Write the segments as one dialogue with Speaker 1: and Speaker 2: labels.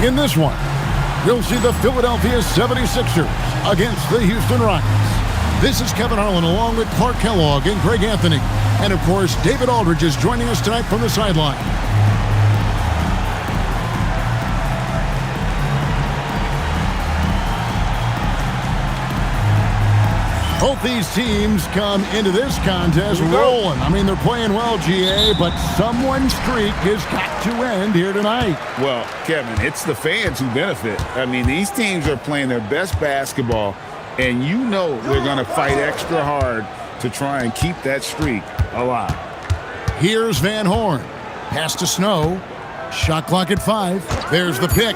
Speaker 1: In this one, you'll see the Philadelphia 76ers against the Houston Rockets. This is Kevin Harlan along with Clark Kellogg and Greg Anthony. And, of course, David Aldridge is joining us tonight from the sideline. Both these teams come into this contest rolling. I mean, they're playing well, GA, but someone's streak has got to end here tonight.
Speaker 2: Well, Kevin, it's the fans who benefit. I mean, these teams are playing their best basketball, and you know they're going to fight extra hard to try and keep that streak alive.
Speaker 1: Here's Van Horn. Pass to Snow. Shot clock at 5. There's the pick.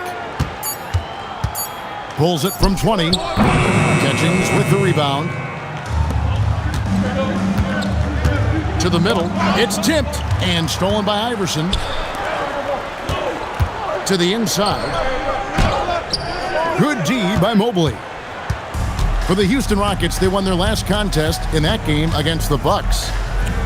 Speaker 1: Pulls it from 20. Catchings with the rebound. To the middle. It's tipped and stolen by Iverson. To the inside. Good D by Mobley. For the Houston Rockets, they won their last contest in that game against the Bucks.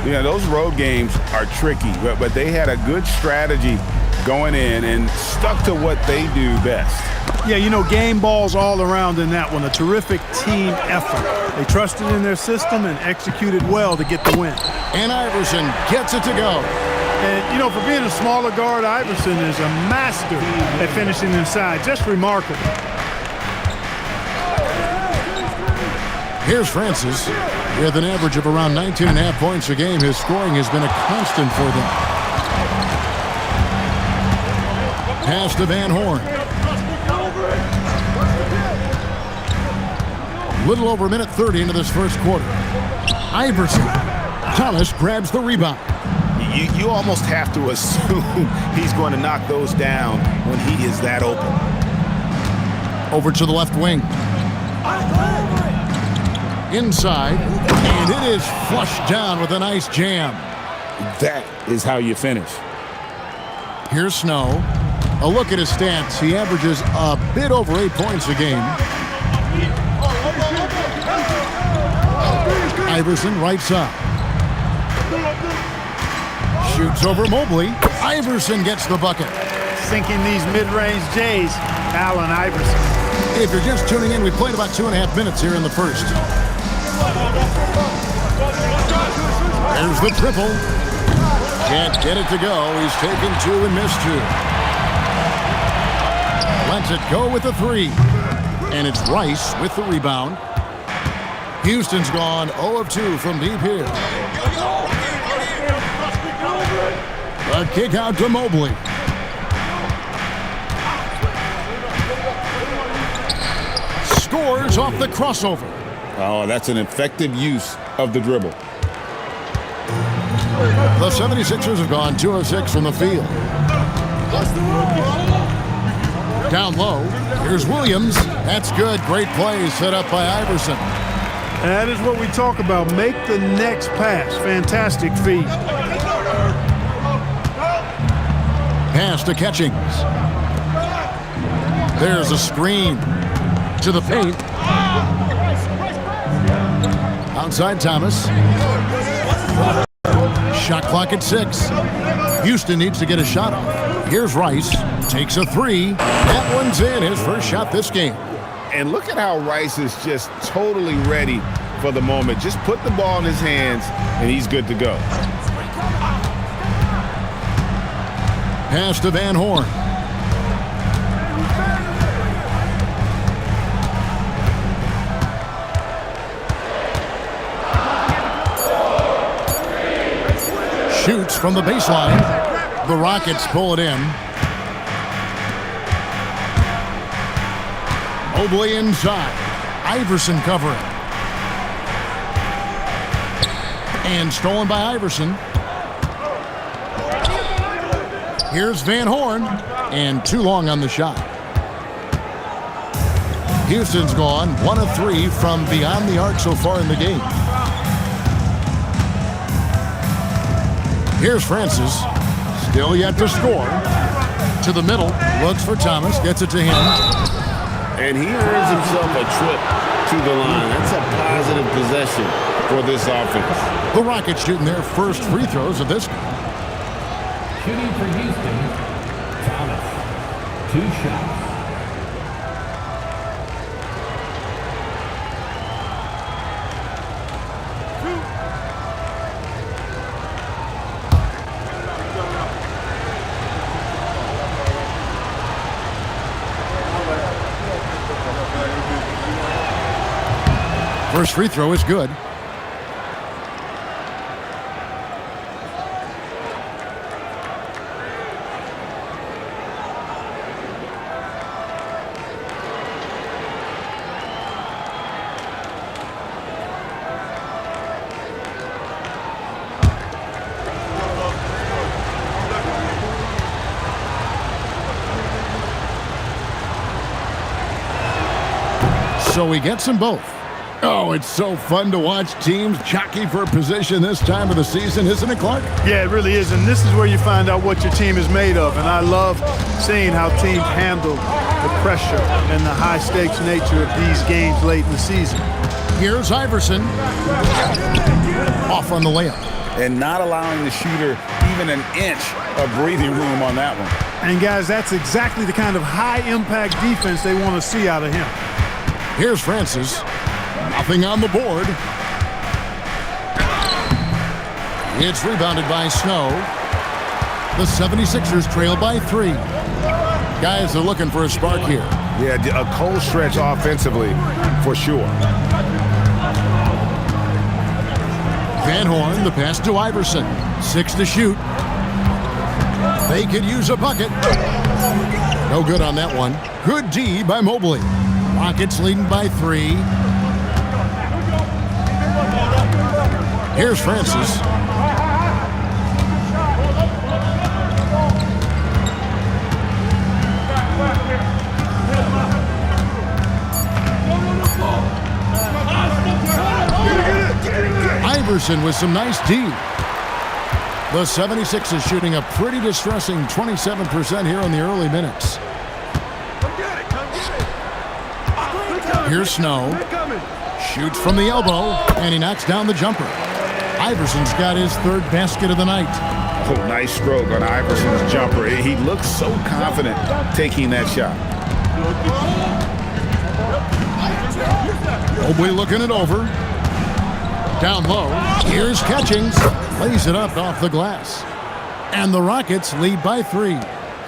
Speaker 2: Yeah, those road games are tricky, but they had a good strategy going in and stuck to what they do best.
Speaker 3: Yeah, you know, game balls all around in that one. A terrific team effort. They trusted in their system and executed well to get the win.
Speaker 1: And Iverson gets it to go.
Speaker 3: And, you know, for being a smaller guard, Iverson is a master at finishing inside. Just remarkable.
Speaker 1: Here's Francis. With an average of around 19.5 points a game, his scoring has been a constant for them. Pass to Van Horn. Little over a minute 30 into this first quarter. Iverson. Thomas grabs the rebound.
Speaker 2: You almost have to assume he's going to knock those down when he is that open.
Speaker 1: Over to the left wing. Inside, and it is flushed down with a nice jam.
Speaker 2: That is how you finish.
Speaker 1: Here's Snow. A look at his stats. He averages a bit over 8 points a game. Iverson right side. Shoots over Mobley. Iverson gets the bucket.
Speaker 3: Sinking these mid-range J's, Allen Iverson.
Speaker 1: If you're just tuning in, we played about 2.5 minutes here in the first. There's the triple. Can't get it to go. He's taken 2 and missed 2. Lets it go with the 3. And it's Rice with the rebound. Houston's gone 0 of 2 from deep here. A kick out to Mobley. Scores off the crossover.
Speaker 2: Oh, that's an effective use of the dribble.
Speaker 1: The 76ers have gone 2 of 6 from the field. Down low, here's Williams. That's good. Great play set up by Iverson.
Speaker 3: That is what we talk about. Make the next pass. Fantastic feed.
Speaker 1: Pass to Catchings. There's a screen to the paint. Outside Thomas. Shot clock at 6. Houston needs to get a shot off. Here's Rice. Takes a 3. That one's in. His first shot this game.
Speaker 2: And look at how Rice is just totally ready for the moment. Just put the ball in his hands, and he's good to go.
Speaker 1: Pass to Van Horn. Shoots from the baseline. The Rockets pull it in. Mobley inside. Iverson covering. And stolen by Iverson. Here's Van Horn. And too long on the shot. Houston's gone 1 of 3 from beyond the arc so far in the game. Here's Francis. Still yet to score. To the middle. Looks for Thomas. Gets it to him.
Speaker 2: And he earns himself a trip to the line. That's a positive possession for this offense.
Speaker 1: The Rockets shooting their first free throws of this game.
Speaker 4: Shooting for Houston, Thomas. 2 shots.
Speaker 1: First free throw is good. So he gets them both. Oh, it's so fun to watch teams jockey for position this time of the season, isn't it, Clark?
Speaker 3: Yeah, it really is, and this is where you find out what your team is made of, and I love seeing how teams handle the pressure and the high-stakes nature of these games late in the season.
Speaker 1: Here's Iverson. Off on the layup.
Speaker 2: And not allowing the shooter even an inch of breathing room on that one.
Speaker 3: And, guys, that's exactly the kind of high-impact defense they want to see out of him.
Speaker 1: Here's Francis. Nothing on the board. It's rebounded by Snow. The 76ers trail by 3. Guys are looking for a spark here.
Speaker 5: Yeah, a cold stretch offensively for sure.
Speaker 1: Van Horn, the pass to Iverson. 6 to shoot. They could use a bucket. No good on that one. Good D by Mobley. Rockets leading by 3. Here's Francis. Iverson with some nice D. The 76ers shooting a pretty distressing 27% here in the early minutes. Here's Snow. Shoots from the elbow, and he knocks down the jumper. Iverson's got his 3rd basket of the night.
Speaker 2: Oh, nice stroke on Iverson's jumper. He looks so confident taking that shot.
Speaker 1: Mobley looking it over. Down low. Here's Catchings. Lays it up off the glass. And the Rockets lead by 3.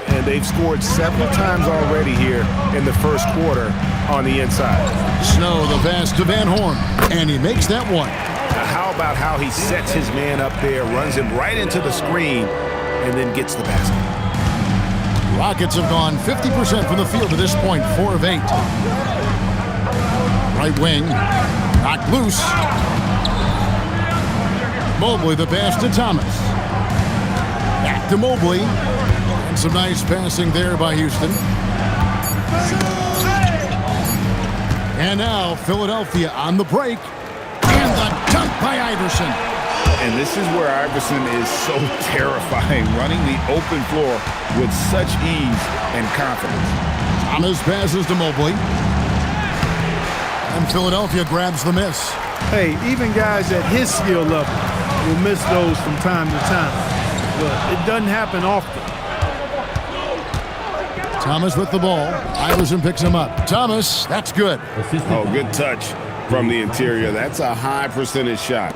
Speaker 5: And they've scored several times already here in the first quarter on the inside.
Speaker 1: Snow the pass to Van Horn. And he makes that one.
Speaker 5: Now, how about how he sets his man up there, runs him right into the screen, and then gets the basket.
Speaker 1: Rockets have gone 50% from the field to this point, 4 of 8. Right wing, knocked loose. Mobley the pass to Thomas. Back to Mobley. And some nice passing there by Houston. And now Philadelphia on the break. And the dunk by Iverson.
Speaker 2: And this is where Iverson is so terrifying, running the open floor with such ease and confidence.
Speaker 1: Thomas passes to Mobley. And Philadelphia grabs the miss.
Speaker 3: Hey, even guys at his skill level will miss those from time to time. But it doesn't happen often.
Speaker 1: Thomas with the ball. Iverson picks him up. Thomas, that's good.
Speaker 2: Oh, good touch from the interior. That's a high percentage shot.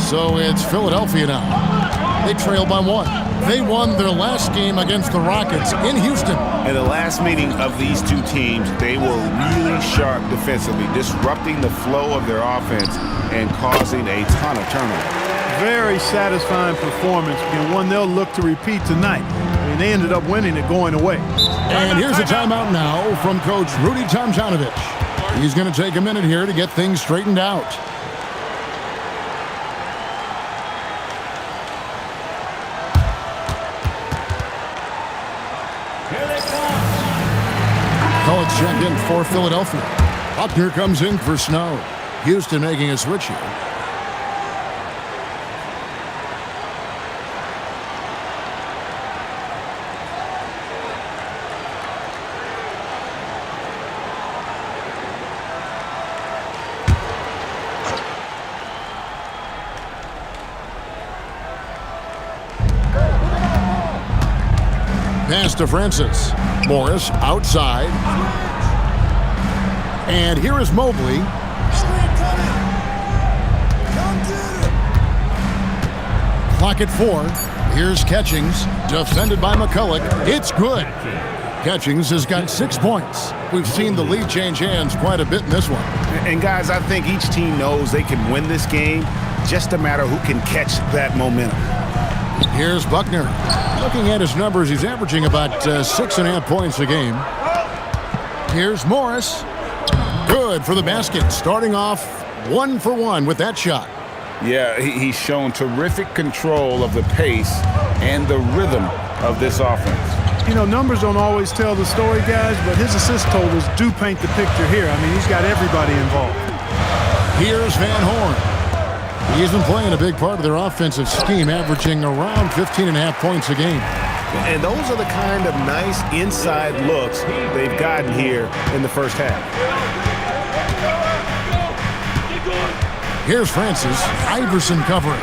Speaker 1: So it's Philadelphia now. They trail by 1. They won their last game against the Rockets in Houston.
Speaker 5: In the last meeting of these two teams, they were really sharp defensively, disrupting the flow of their offense and causing a ton of turnovers.
Speaker 3: Very satisfying performance, and one they'll look to repeat tonight. I mean, they ended up winning it going away.
Speaker 1: And here's a timeout now from Coach Rudy Tomjanovich. He's going to take a minute here to get things straightened out. Call it check in for Philadelphia. Buckner comes in for Snow. Houston making a switch here. Pass to Francis. Morris outside. And here is Mobley. Clock at 4. Here's Catchings, defended by McCulloch. It's good. Catchings has got 6 points. We've seen the lead change hands quite a bit in this one.
Speaker 5: And guys, I think each team knows they can win this game. Just a matter who can catch that momentum.
Speaker 1: Here's Buckner. Looking at his numbers, he's averaging about 6.5 points a game. Here's Morris. Good for the basket. Starting off 1 for 1 with that shot.
Speaker 5: Yeah, he's shown terrific control of the pace and the rhythm of this offense.
Speaker 3: You know, numbers don't always tell the story, guys, but his assist totals do paint the picture here. I mean, he's got everybody involved.
Speaker 1: Here's Van Horn. He isn't playing a big part of their offensive scheme, averaging around 15.5 points a game.
Speaker 5: And those are the kind of nice inside looks they've gotten here in the first half.
Speaker 1: Here's Francis. Iverson covering.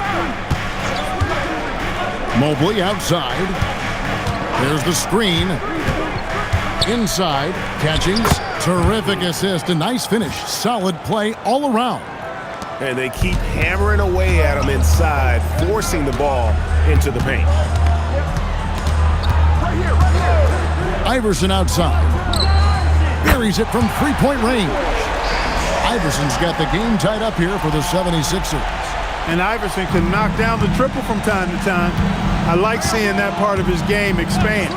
Speaker 1: Mobley outside. There's the screen. Inside. Catchings. Terrific assist. A nice finish. Solid play all around.
Speaker 5: And they keep hammering away at him inside, forcing the ball into the paint.
Speaker 1: Iverson outside. Buries it from three-point range. Iverson's got the game tied up here for the 76ers.
Speaker 3: And Iverson can knock down the triple from time to time. I like seeing that part of his game expand.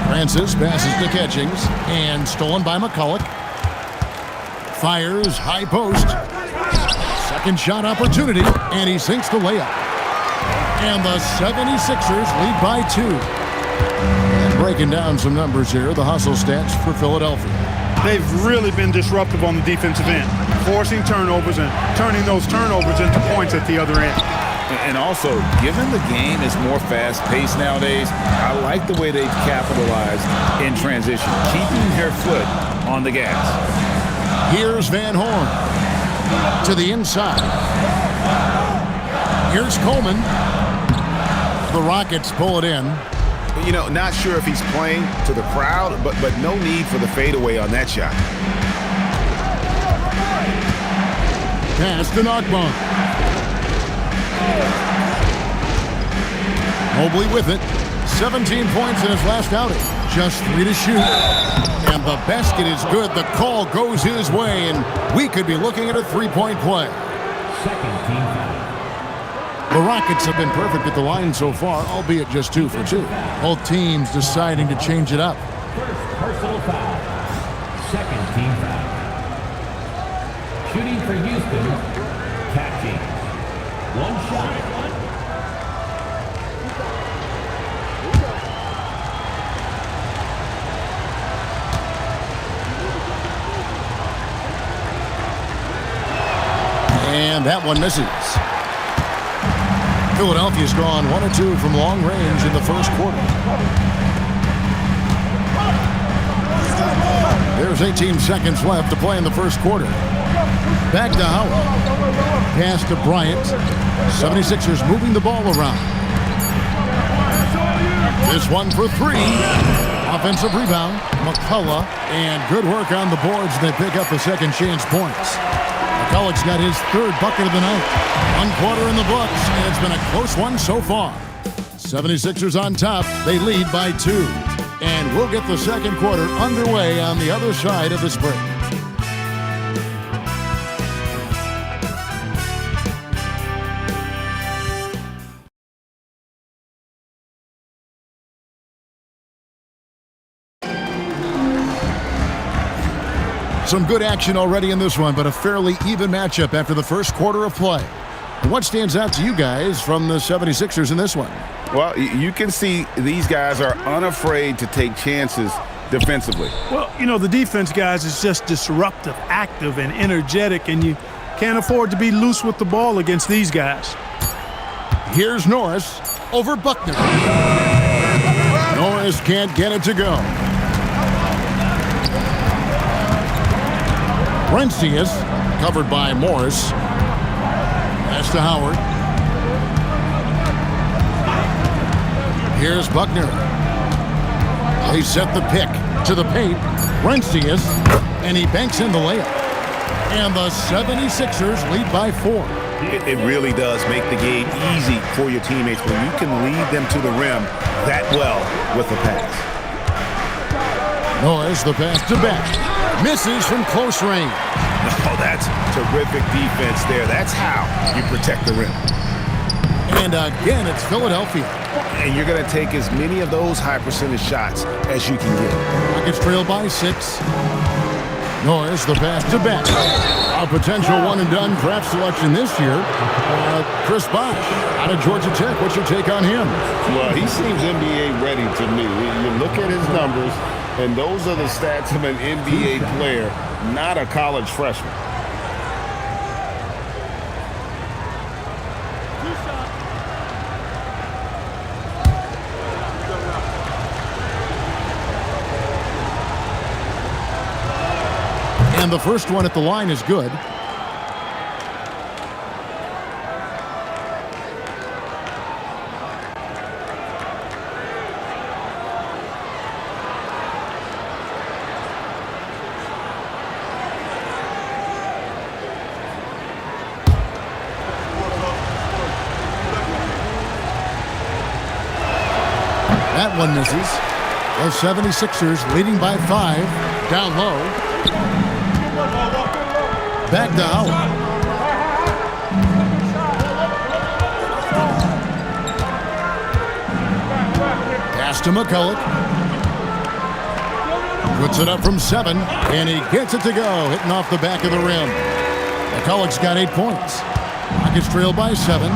Speaker 1: Francis passes to Catchings and stolen by McCulloch. Fires high post. Second shot opportunity, and he sinks the layup. And the 76ers lead by 2. And breaking down some numbers here, the hustle stats for Philadelphia.
Speaker 3: They've really been disruptive on the defensive end, forcing turnovers and turning those turnovers into points at the other end.
Speaker 5: And also, given the game is more fast-paced nowadays, I like the way they've capitalized in transition, keeping their foot on the gas.
Speaker 1: Here's Van Horn to the inside. Here's Coleman. The Rockets pull it in.
Speaker 5: You know, not sure if he's playing to the crowd, but no need for the fadeaway on that shot.
Speaker 1: Pass to Knockbaum. Mobley with it. 17 points in his last outing. Just 3 to shoot. And the basket is good. The call goes his way, and we could be looking at a three-point play.
Speaker 4: Second team foul.
Speaker 1: The Rockets have been perfect at the line so far, albeit just 2 for 2. Both teams deciding to change it up.
Speaker 4: First personal foul. Second team foul. Shooting for Houston. Catching. One shot.
Speaker 1: And that one misses. Philadelphia's gone 1 or 2 from long range in the first quarter. There's 18 seconds left to play in the first quarter. Back to Howard. Pass to Bryant. 76ers moving the ball around. This one for 3. Offensive rebound. McCulloch. And good work on the boards. They pick up the second chance points. McCulloch's got his 3rd bucket of the night. 1 quarter in the books, and it's been a close one so far. 76ers on top. They lead by 2. And we'll get the second quarter underway on the other side of this break. Some good action already in this one, but a fairly even matchup after the first quarter of play. What stands out to you guys from the 76ers in this one?
Speaker 5: Well, you can see these guys are unafraid to take chances defensively.
Speaker 3: Well, you know, the defense, guys, is just disruptive, active, and energetic, and you can't afford to be loose with the ball against these guys.
Speaker 1: Here's Norris over Buckner. Norris can't get it to go. Brencius, covered by Morris. Pass to Howard. Here's Buckner. They set the pick to the paint. Rencius, and he banks in the layup. And the 76ers lead by 4.
Speaker 6: It really does make the game easy for your teammates when you can lead them to the rim that well with a pass.
Speaker 1: Norris, the pass to Beck. Misses from close range.
Speaker 6: Oh, that's terrific defense there. That's how you protect the rim.
Speaker 1: And again, it's Philadelphia.
Speaker 6: And you're going to take as many of those high percentage shots as you can get.
Speaker 1: Rockets trail by 6. Norris, the pass to Beck. A potential one-and-done draft selection this year. Chris Bosh out of Georgia Tech. What's your take on him?
Speaker 7: Well, he seems NBA ready to me. You look at his numbers, and those are the stats of an NBA player, not a college freshman.
Speaker 1: And the first one at the line is good. That one misses. The 76ers leading by 5. Down low. Back to Howard. Pass to McCulloch. Puts it up from 7, and he gets it to go, hitting off the back of the rim. McCulloch's got 8 points. Rockets trail by 7.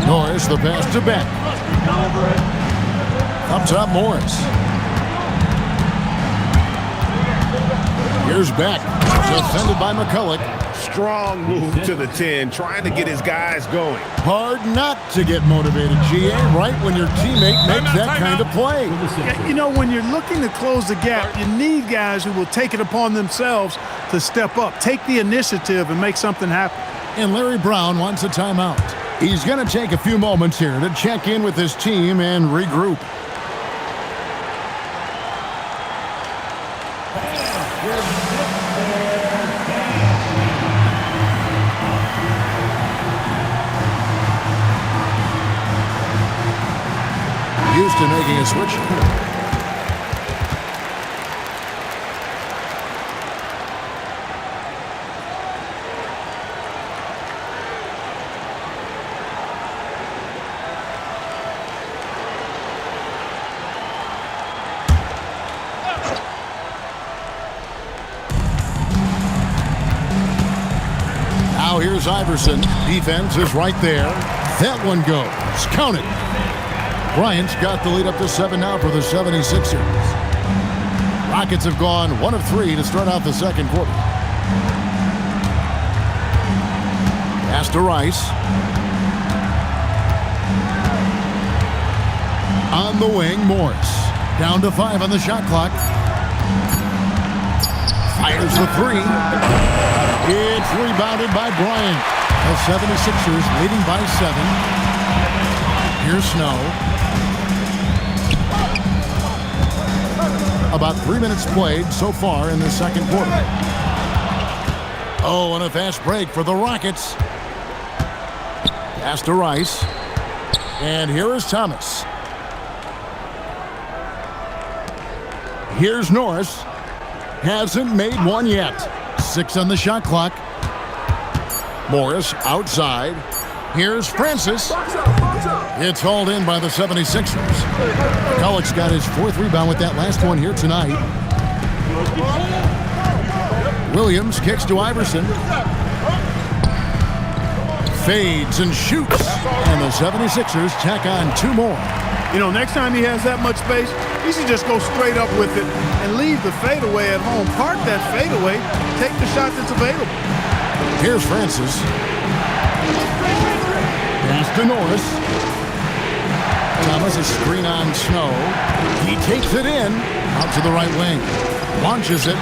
Speaker 1: Norris, the pass to Beck. Up top, Morris. Here's Beck. Defended by McCulloch.
Speaker 6: Strong move to the 10, trying to get his guys going.
Speaker 1: Hard not to get motivated, GA, right when your teammate makes that kind of play.
Speaker 3: You know, when you're looking to close the gap, you need guys who will take it upon themselves to step up, take the initiative, and make something happen.
Speaker 1: And Larry Brown wants a timeout. He's going to take a few moments here to check in with his team and regroup. Houston making a switch. Now here's Iverson. Defense is right there. That one goes. Count it. Bryant's got the lead up to 7 now for the 76ers. Rockets have gone 1 of 3 to start out the second quarter. Pass to Rice. On the wing, Morris. Down to 5 on the shot clock. Fires the 3. It's rebounded by Bryant. The 76ers leading by 7. Here's Snow. About 3 minutes played so far in the second quarter. Oh, and a fast break for the Rockets. Pass to Rice. And here is Thomas. Here's Norris. Hasn't made one yet. 6 on the shot clock. Morris outside. Here's Francis. It's hauled in by the 76ers. McCulloch's got his 4th rebound with that last one here tonight. Williams kicks to Iverson. Fades and shoots. And the 76ers tack on 2 more.
Speaker 3: You know, next time he has that much space, he should just go straight up with it and leave the fadeaway at home. Park that fadeaway, take the shot that's available.
Speaker 1: Here's Francis. Pass to Norris. Thomas, a screen on Snow. He takes it in. Out to the right wing. Launches it.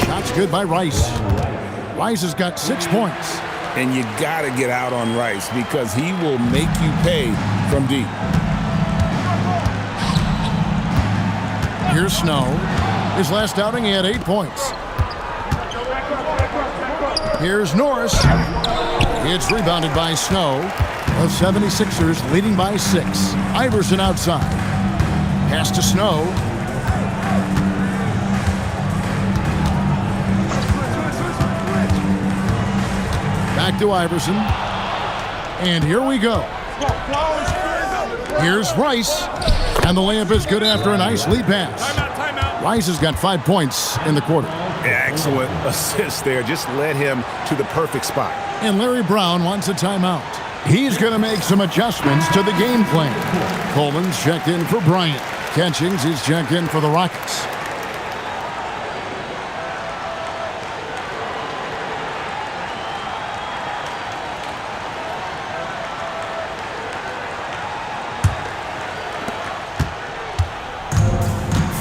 Speaker 1: Shot's good by Rice. Rice has got 6 points.
Speaker 2: And you got to get out on Rice because he will make you pay from deep.
Speaker 1: Here's Snow. His last outing, he had 8 points. Here's Norris. It's rebounded by Snow. The 76ers leading by 6. Iverson outside. Pass to Snow. Back to Iverson. And here we go. Here's Rice. And the layup is good after a nice lead pass. Rice has got 5 points in the quarter.
Speaker 6: Excellent assist there. Just led him to the perfect spot.
Speaker 1: And Larry Brown wants a timeout. He's going to make some adjustments to the game plan. Coleman's checked in for Bryant. Catchings, he's checked in for the Rockets.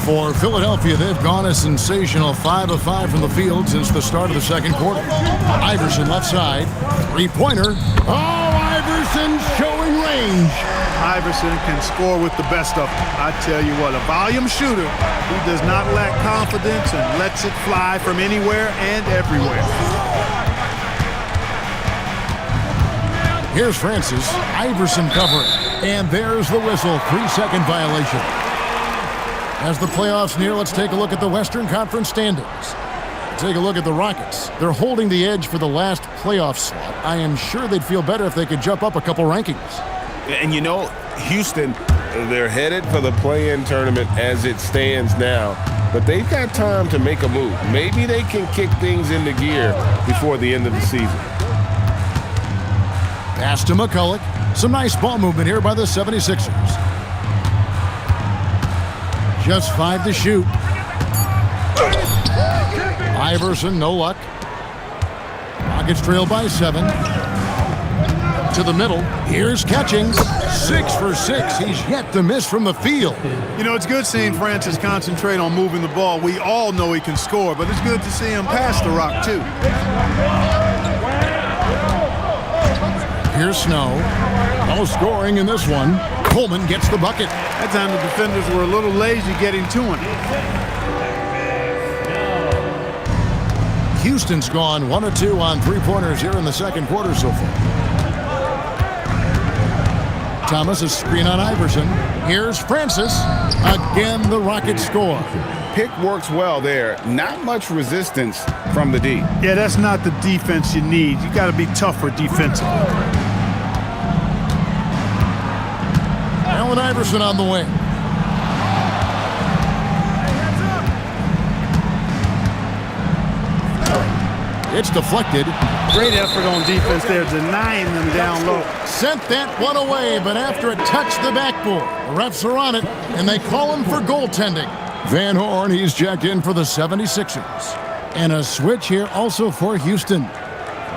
Speaker 1: For Philadelphia, they've gone a sensational 5 of 5 from the field since the start of the second quarter. Iverson left side, three-pointer. Oh, Iverson showing range.
Speaker 3: Iverson can score with the best of them. I tell you what, a volume shooter who does not lack confidence and lets it fly from anywhere and everywhere.
Speaker 1: Here's Francis. Iverson covering. And there's the whistle. 3-second violation. As the playoffs near, let's take a look at the Western Conference standings. Take a look at the Rockets. They're holding the edge for the last playoff slot. I am sure they'd feel better if they could jump up a couple rankings.
Speaker 6: And you know, Houston,
Speaker 7: They're headed for the play-in tournament as it stands now, but they've got time to make a move. Maybe they can kick things into gear before the end of the season.
Speaker 1: Pass to McCulloch. Some nice ball movement here by the 76ers. Just 5 to shoot. Iverson, no luck. Rockets trail by 7. To the middle. Here's catching. 6 for 6. He's yet to miss from the field.
Speaker 3: You know, it's good seeing Francis concentrate on moving the ball. We all know he can score, but it's good to see him pass the rock, too.
Speaker 1: Here's Snow. No scoring in this one. Coleman gets the bucket.
Speaker 3: That time the defenders were a little lazy getting to him.
Speaker 1: Houston's gone 1 of 2 on three-pointers here in the second quarter so far. Thomas, a screen on Iverson. Here's Francis. Again, the Rockets score.
Speaker 2: Pick works well there. Not much resistance from the D.
Speaker 3: Yeah, that's not the defense you need. You got to be tougher defensively.
Speaker 1: Allen Iverson on the wing. It's deflected.
Speaker 3: Great effort on defense there, denying them down low.
Speaker 1: Sent that one away, but after it touched the backboard, the refs are on it, and they call him for goaltending. Van Horn, he's checked in for the 76ers. And a switch here also for Houston.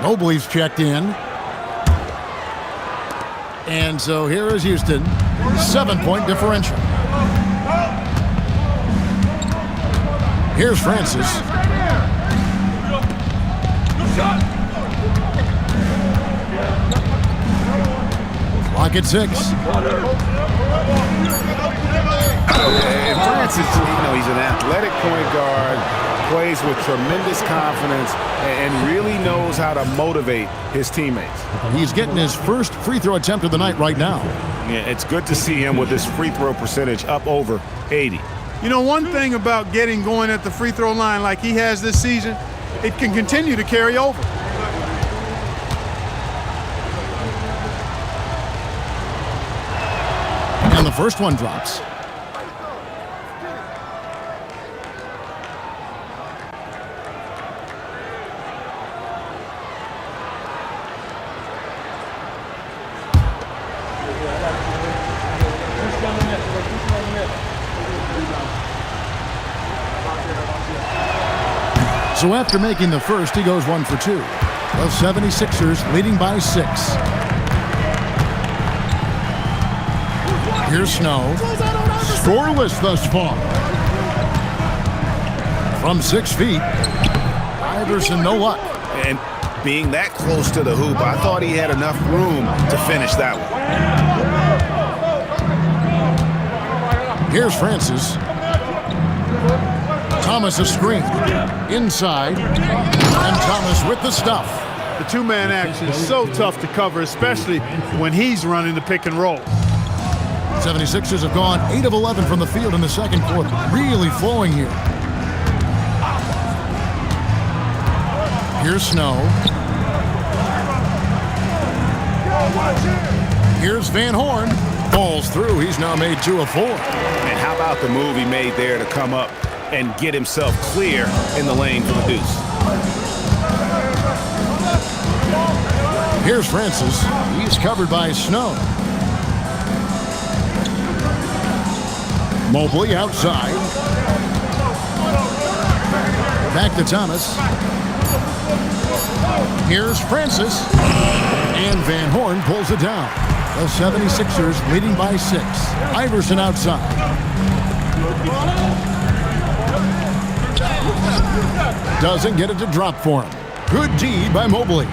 Speaker 1: Mobley's checked in. And so here is Houston. 7-point differential. Here's Francis. Clock at 6.
Speaker 6: And Francis, he's an athletic point guard, plays with tremendous confidence, and really knows how to motivate his teammates.
Speaker 1: He's getting his first free throw attempt of the night right now.
Speaker 6: Yeah, it's good to see him with his free throw percentage up over 80.
Speaker 3: You know, one thing about getting going at the free throw line like he has this season, it can continue to carry over.
Speaker 1: And the first one drops. So after making the first, he goes 1 for 2. The 76ers leading by 6. Here's Snow. Scoreless thus far. From 6 feet. Iverson, no luck.
Speaker 6: And being that close to the hoop, I thought he had enough room to finish that one.
Speaker 1: Here's Francis. Thomas a screen. Inside. And Thomas with the stuff.
Speaker 3: The two-man action is so tough to cover, especially when he's running the pick and roll.
Speaker 1: 76ers have gone 8 of 11 from the field in the second quarter. Really flowing here. Here's Snow. Here's Van Horn. Falls through. He's now made 2 of 4.
Speaker 6: And how about the move he made there to come up and get himself clear in the lane for the deuce?
Speaker 1: Here's Francis. He's covered by Snow. Mobley outside. Back to Thomas. Here's Francis. And Van Horn pulls it down. The 76ers leading by 6. Iverson outside. Doesn't get it to drop for him. Good D by Mobley.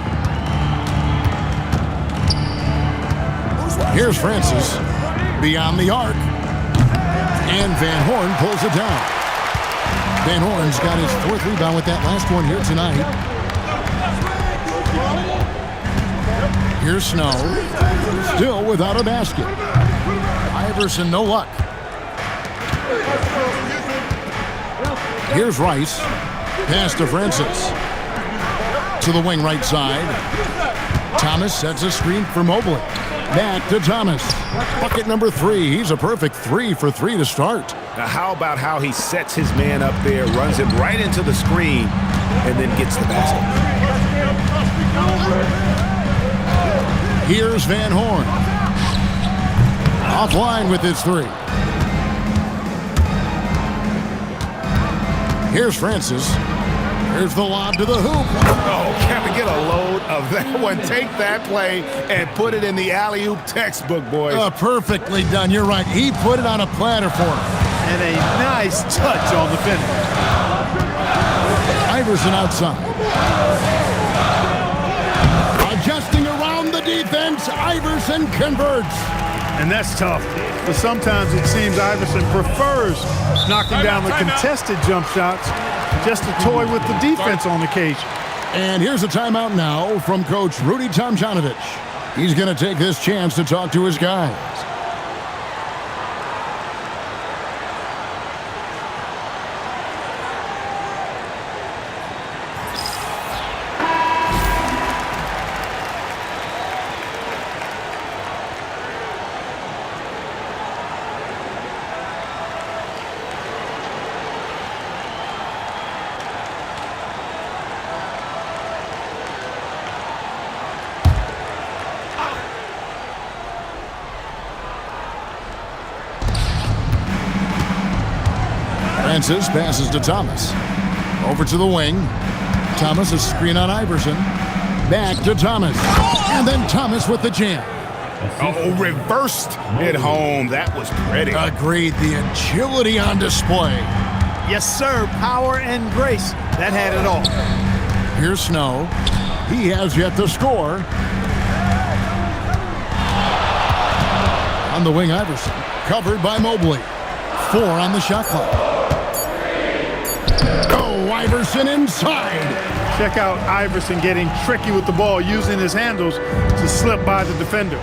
Speaker 1: Here's Francis. Beyond the arc. And Van Horn pulls it down. Van Horn's got his 4th rebound with that last one here tonight. Here's Snow. Still without a basket. Iverson, no luck. Here's Rice. Pass to Francis. To the wing right side. Thomas sets a screen for Mobley. Back to Thomas. Bucket number 3. He's a perfect 3 for 3 to start.
Speaker 6: Now, how about how he sets his man up there, runs him right into the screen, and then gets the basket?
Speaker 1: Here's Van Horn. Offline with his 3. Here's Francis. Here's the lob to the hoop.
Speaker 6: Oh, can we get a load of that one? Take that play and put it in the alley-oop textbook, boys.
Speaker 1: Perfectly done. You're right. He put it on a platter for him.
Speaker 3: And a nice touch on the finish.
Speaker 1: Iverson outside. Adjusting around the defense. Iverson converts.
Speaker 3: And that's tough. But sometimes it seems Iverson prefers knocking down the contested jump shots just to toy with the defense on occasion.
Speaker 1: And here's a timeout now from Coach Rudy Tomjanovich. He's going to take this chance to talk to his guys. Francis passes to Thomas. Over to the wing. Thomas a screen on Iverson. Back to Thomas. And then Thomas with the jam.
Speaker 6: Oh, reversed it home. That was pretty.
Speaker 1: Agreed. The agility on display.
Speaker 3: Yes, sir. Power and grace. That had it all.
Speaker 1: Here's Snow. He has yet to score. On the wing, Iverson. Covered by Mobley. 4 on the shot clock. Oh, Iverson inside.
Speaker 3: Check out Iverson getting tricky with the ball, using his handles to slip by the defender.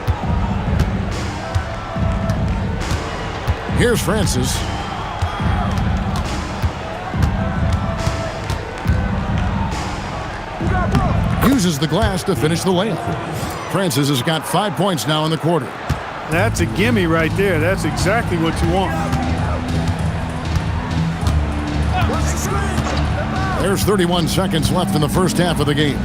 Speaker 1: Here's Francis. Uses the glass to finish the layup. Francis has got 5 points now in the quarter.
Speaker 3: That's a gimme right there. That's exactly what you want.
Speaker 1: There's 31 seconds left in the first half of the game.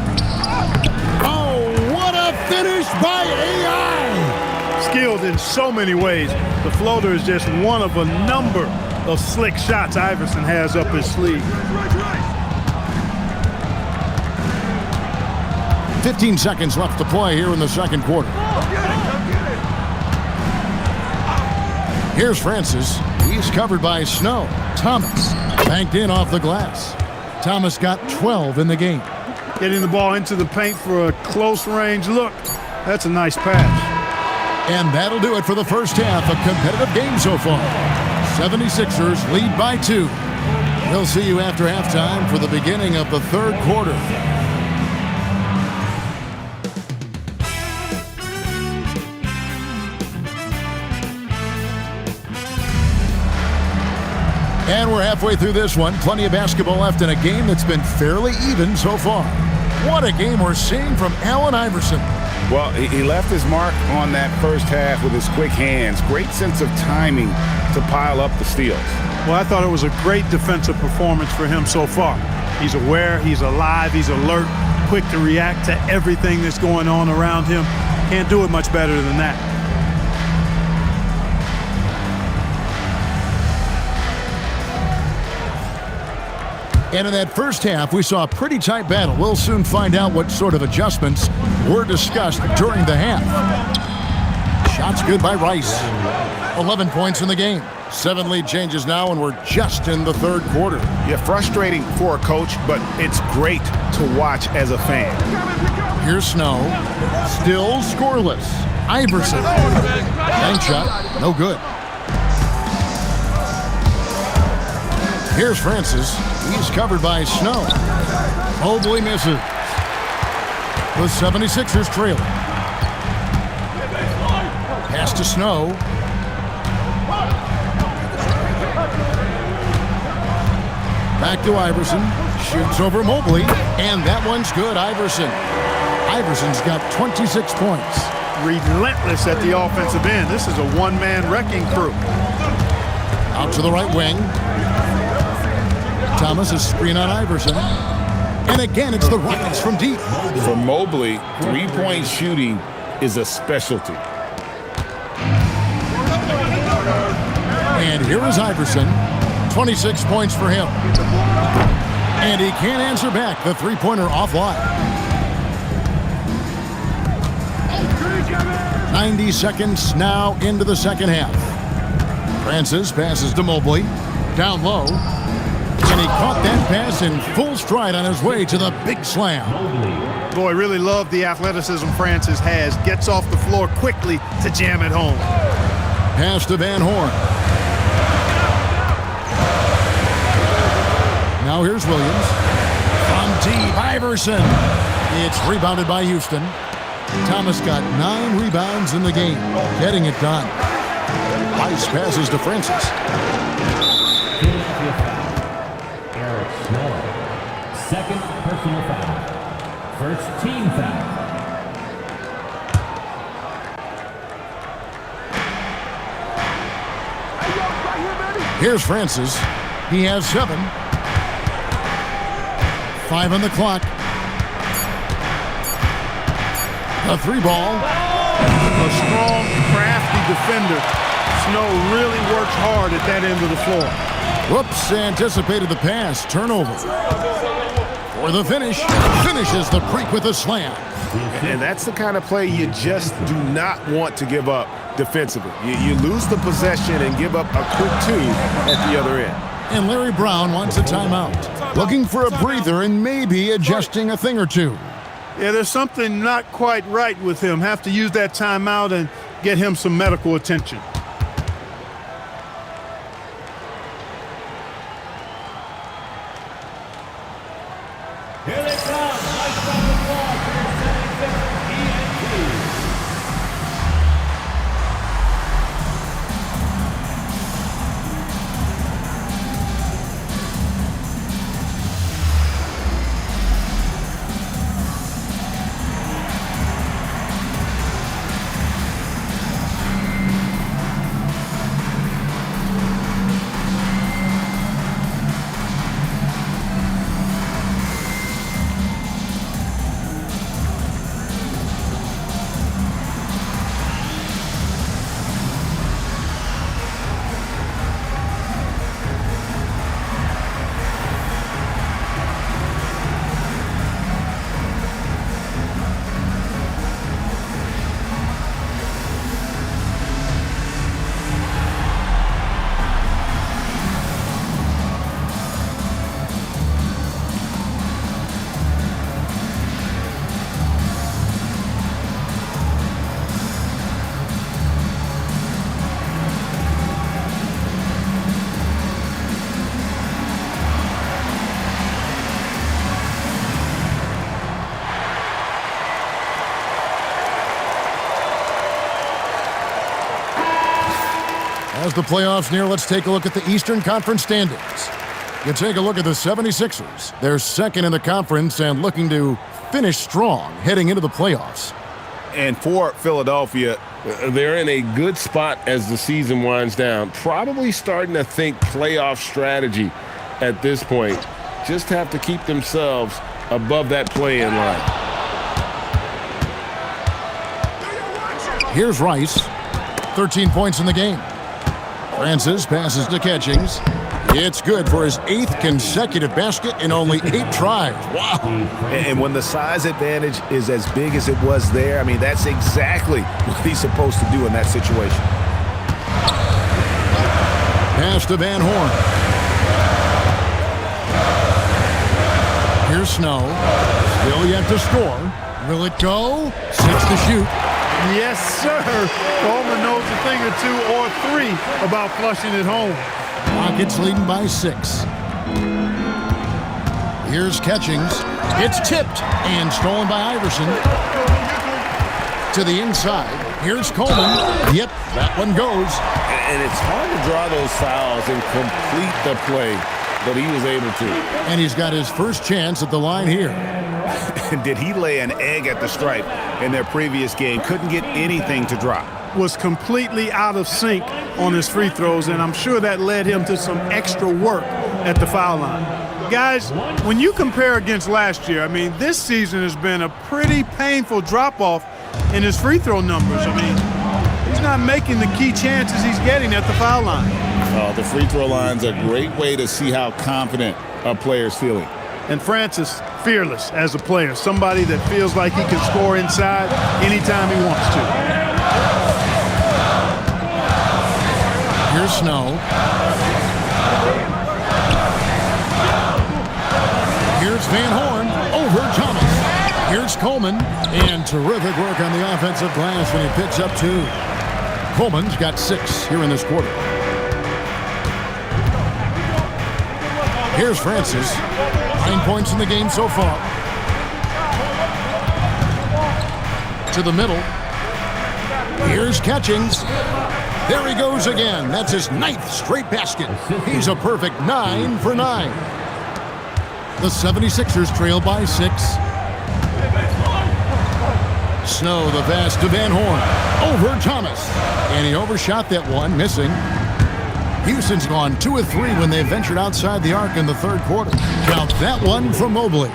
Speaker 1: Oh, what a finish by AI!
Speaker 3: Skilled in so many ways. The floater is just one of a number of slick shots Iverson has up his sleeve.
Speaker 1: 15 seconds left to play here in the second quarter. Here's Francis. He's covered by Snow. Thomas banked in off the glass. Thomas got 12 in the game.
Speaker 3: Getting the ball into the paint for a close range look. That's a nice pass.
Speaker 1: And that'll do it for the first half. A competitive game so far. 76ers lead by 2. We'll see you after halftime for the beginning of the third quarter. And we're halfway through this one. Plenty of basketball left in a game that's been fairly even so far. What a game we're seeing from Allen Iverson.
Speaker 2: Well, he left his mark on that first half with his quick hands. Great sense of timing to pile up the steals.
Speaker 3: Well, I thought it was a great defensive performance for him so far. He's aware, he's alive, he's alert, quick to react to everything that's going on around him. Can't do it much better than that.
Speaker 1: And in that first half, we saw a pretty tight battle. We'll soon find out what sort of adjustments were discussed during the half. Shots good by Rice. 11 points in the game. 7 lead changes now, and we're just in the third quarter.
Speaker 6: Yeah, frustrating for a coach, but it's great to watch as a fan.
Speaker 1: Here's Snow. Still scoreless. Iverson. Bank shot. No good. Here's Francis. He's covered by Snow. Mobley misses. The 76ers trailing. Pass to Snow. Back to Iverson. Shoots over Mobley. And that one's good. Iverson's got 26 points.
Speaker 3: Relentless at the offensive end. This is a one-man wrecking crew.
Speaker 1: Out to the right wing. Thomas, a screen on Iverson. And again, it's the Rockets from deep.
Speaker 2: For Mobley, three-point shooting is a specialty.
Speaker 1: And here is Iverson. 26 points for him. And he can't answer back. The three-pointer offline. 90 seconds now into the second half. Francis passes to Mobley. Down low. And he caught that pass in full stride on his way to the big slam.
Speaker 3: Boy, really love the athleticism Francis has. Gets off the floor quickly to jam it home.
Speaker 1: Pass to Van Horn. Now here's Williams. From deep, Iverson. It's rebounded by Houston. Thomas got 9 rebounds in the game, getting it done. Rice passes to Francis.
Speaker 4: Eric Snow. Second personal foul. First team foul.
Speaker 1: Here's Francis. He has 7. 5 on the clock. A 3-ball.
Speaker 3: A strong, crafty defender. Snow really works hard at that end of the floor.
Speaker 1: Whoops, anticipated the pass. Turnover. For the finish. Finishes the break with a slam.
Speaker 6: And that's the kind of play you just do not want to give up defensively. You lose the possession and give up a quick 2 at the other end.
Speaker 1: And Larry Brown wants a timeout. Looking for a breather and maybe adjusting a thing or two.
Speaker 3: Yeah, there's something not quite right with him. Have to use that timeout and get him some medical attention.
Speaker 4: Here they come. Nice on the floor for your 76 ENT.
Speaker 1: As the playoffs near, let's take a look at the Eastern Conference standings. You take a look at the 76ers. They're second in the conference and looking to finish strong heading into the playoffs.
Speaker 6: And for Philadelphia,
Speaker 7: They're in a good spot as the season winds down. Probably starting to think playoff strategy at this point. Just have to keep themselves above that play-in line.
Speaker 1: Here's Rice. 13 points in the game. Francis passes to Catchings. It's good for his 8th consecutive basket in only 8 tries. Wow.
Speaker 6: And when the size advantage is as big as it was there, I mean, that's exactly what he's supposed to do in that situation.
Speaker 1: Pass to Van Horn. Here's Snow. Still yet to score. Will it go? 6 to shoot.
Speaker 3: Yes, sir. Coleman knows a thing or 2 or 3 about flushing it home.
Speaker 1: Rockets leading by 6. Here's Catchings. It's tipped and stolen by Iverson. To the inside. Here's Coleman. Yep, that one goes.
Speaker 2: And it's hard to draw those fouls and complete the play, but he was able to.
Speaker 1: And he's got his first chance at the line here.
Speaker 6: Did he lay an egg at the stripe in their previous game? Couldn't get anything to drop.
Speaker 3: Was completely out of sync on his free throws, and I'm sure that led him to some extra work at the foul line. Guys, when you compare against last year, I mean, this season has been a pretty painful drop-off in his free throw numbers. I mean, he's not making the key chances he's getting at the foul line.
Speaker 2: The free throw line's a great way to see how confident a player's feeling.
Speaker 3: And Francis, fearless as a player, somebody that feels like he can score inside anytime he wants to.
Speaker 1: Here's Snow. Here's Van Horn over Thomas. Here's Coleman. And terrific work on the offensive glass when he picks up 2. Coleman's got 6 here in this quarter. Here's Francis. 9 points in the game so far. To the middle. Here's Catchings. There he goes again. That's his 9th straight basket. He's a perfect 9 for 9. The 76ers trail by 6. Snow, the pass to Van Horn. Over Thomas. And he overshot that one, missing. Houston's gone 2 of 3 when they ventured outside the arc in the 3rd quarter. Count that one from Mobley.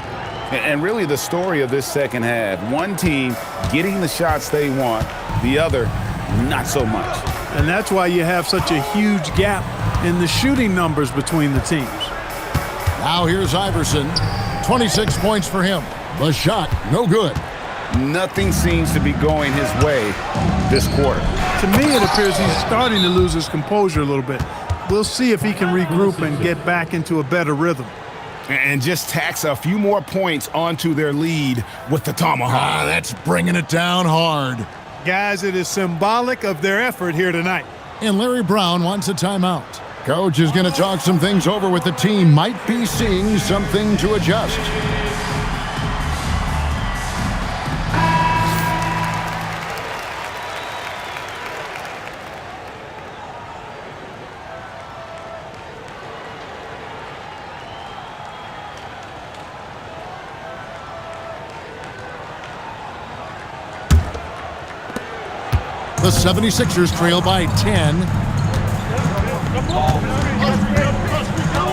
Speaker 2: And really the story of this second half, one team getting the shots they want, the other not so much.
Speaker 3: And that's why you have such a huge gap in the shooting numbers between the teams.
Speaker 1: Now here's Iverson. 26 points for him. The shot, no good.
Speaker 2: Nothing seems to be going his way this quarter.
Speaker 3: To me, it appears he's starting to lose his composure a little bit. We'll see if he can regroup and get back into a better rhythm.
Speaker 6: And just tax a few more points onto their lead with the tomahawk.
Speaker 1: That's bringing it down hard.
Speaker 3: Guys, it is symbolic of their effort here tonight.
Speaker 1: And Larry Brown wants a timeout. Coach is going to talk some things over with the team. Might be seeing something to adjust. The 76ers trail by 10.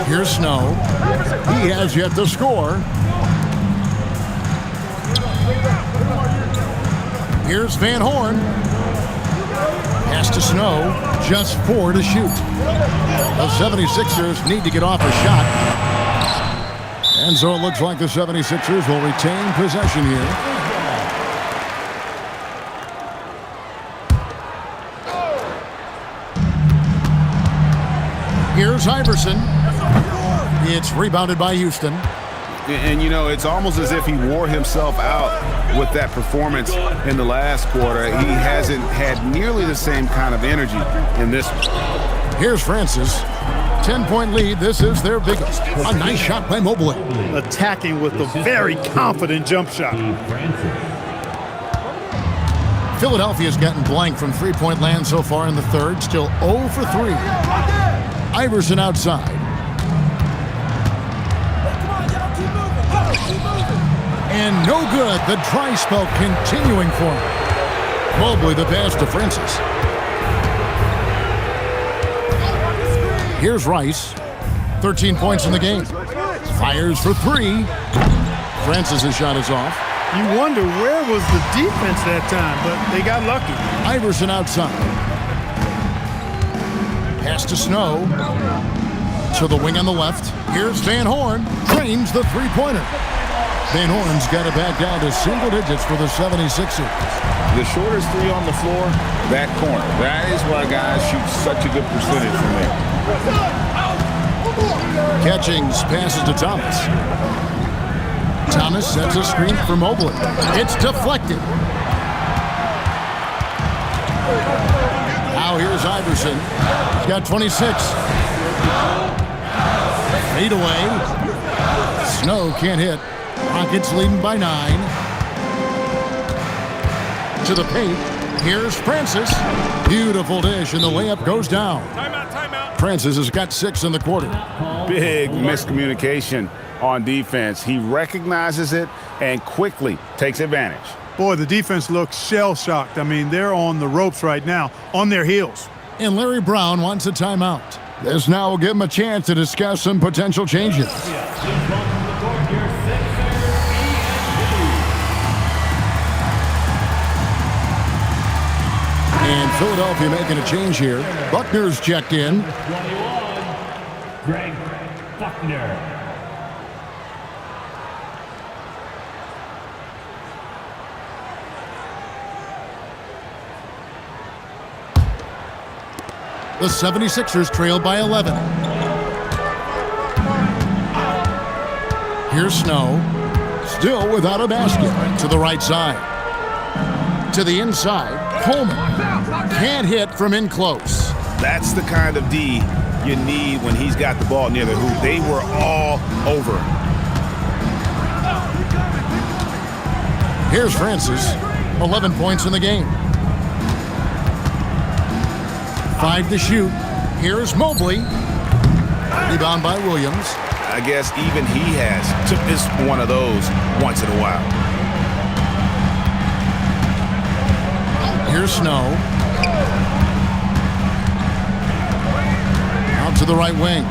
Speaker 1: Here's Snow. He has yet to score. Here's Van Horn. Pass to Snow. Just 4 to shoot. The 76ers need to get off a shot. And so it looks like the 76ers will retain possession here. Here's Iverson. It's rebounded by Houston.
Speaker 6: And, you know, it's almost as if he wore himself out with that performance in the last quarter. He hasn't had nearly the same kind of energy in this one.
Speaker 1: Here's Francis. 10-point lead. This is their biggest. A nice shot by Mobley.
Speaker 3: Attacking with a very confident jump shot.
Speaker 1: Philadelphia's gotten blank from three-point land so far in the third. Still 0 for 3. Iverson outside. And no good. The dry spell continuing for him. Mobley the pass to Francis. Here's Rice. 13 points in the game. Fires for 3. Francis' shot is off.
Speaker 3: You wonder where was the defense that time, but they got lucky.
Speaker 1: Iverson outside. Pass to Snow. To the wing on the left. Here's Van Horn. Drains the three-pointer. Van Horn's got it back down to single digits for the 76ers.
Speaker 2: The shortest 3 on the floor, that corner. That is why guys shoot such a good percentage from there.
Speaker 1: Catchings passes to Thomas. Thomas sets a screen for Mobley. It's deflected. Now here's Iverson. He's got 26. Fade away. Snow can't hit. Rockets leading by 9. To the paint. Here's Francis. Beautiful dish, and the layup goes down.
Speaker 3: Timeout.
Speaker 1: Francis has got 6 in the quarter.
Speaker 6: Big miscommunication on defense. He recognizes it and quickly takes advantage.
Speaker 3: Boy, the defense looks shell-shocked. I mean, they're on the ropes right now, on their heels.
Speaker 1: And Larry Brown wants a timeout. This now will give him a chance to discuss some potential changes. And Philadelphia making a change here. Buckner's checked in.
Speaker 4: 21, Greg Buckner.
Speaker 1: The 76ers trail by 11. Here's Snow. Still without a basket. To the right side. To the inside. Coleman. Can't hit from in close.
Speaker 6: That's the kind of D you need when he's got the ball near the hoop. They were all over him.
Speaker 1: Here's Francis. 11 points in the game. 5 to shoot. Here's Mobley. Rebound by Williams.
Speaker 6: I guess even he has took this one of those once in a while.
Speaker 1: Here's Snow. Out to the right wing.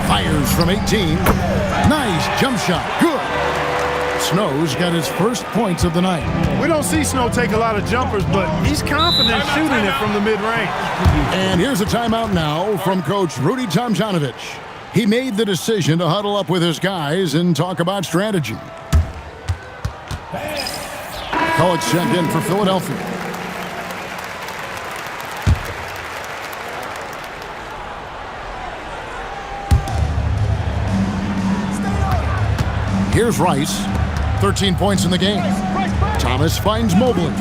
Speaker 1: Fires from 18. Nice jump shot. Good. Snow's got his first points of the night.
Speaker 3: We don't see Snow take a lot of jumpers, but he's confident shooting it from the mid-range.
Speaker 1: And here's a timeout now from Coach Rudy Tomjanovich. He made the decision to huddle up with his guys and talk about strategy. Kolek checked in for Philadelphia. Here's Rice. 13 points in the game. Thomas finds Mobley.